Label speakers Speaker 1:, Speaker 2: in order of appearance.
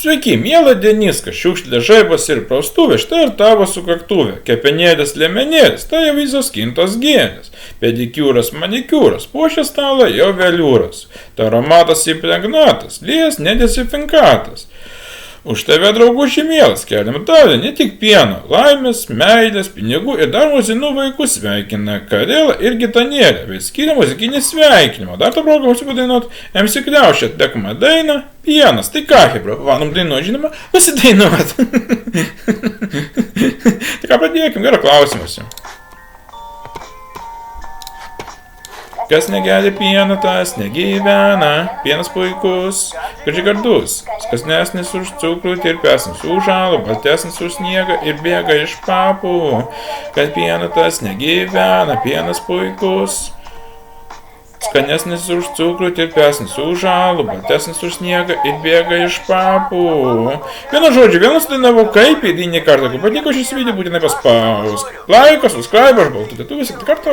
Speaker 1: Sveiki, miela Deniska, šiukšlė žaibas ir praustuvė, štai ir tavo sukaktuvė. Kepenėlis, liemenėlis, tai jau visos kintos gėlės. Pedikiūras, manikiūras, puošia stalą jau veliūras. Taromatas įpregnatas, lijas nedesinfekatas. Už tave, drauguži mielas, keliam dalį, ne tik pieno, laimės, meilės, pinigų ir dar muzinų vaikų sveikina Karelą ir Gitanėlę, bet skiria muzikinį sveikinimą. Dar tą progą mums padainuot MC Kliaušė atliekama daina Pienas. Tai ką, hebra, vanom dainuot, žinoma, pasidainuot. Tai ką pradėkim, gerą klausimuose. Kas negeria pieno, tas negyvena, pienas puikus, gražiai gardus, skanesnis už cukrų, tirpesnis už žalą, baltesnis už sniegą ir bėga iš papų. Kad pieno, tas negyvena, pienas puikus, skanesnis už cukrų, tirpesnis už žalą, baltesnis už sniegą ir bėga iš papų. Vienu žodžiu, vienas dainavo kaip įdinį kartą, kai patiko šis video, būtinai paspaus laiką, subscribe, aš baltu, tai tu visi kartą.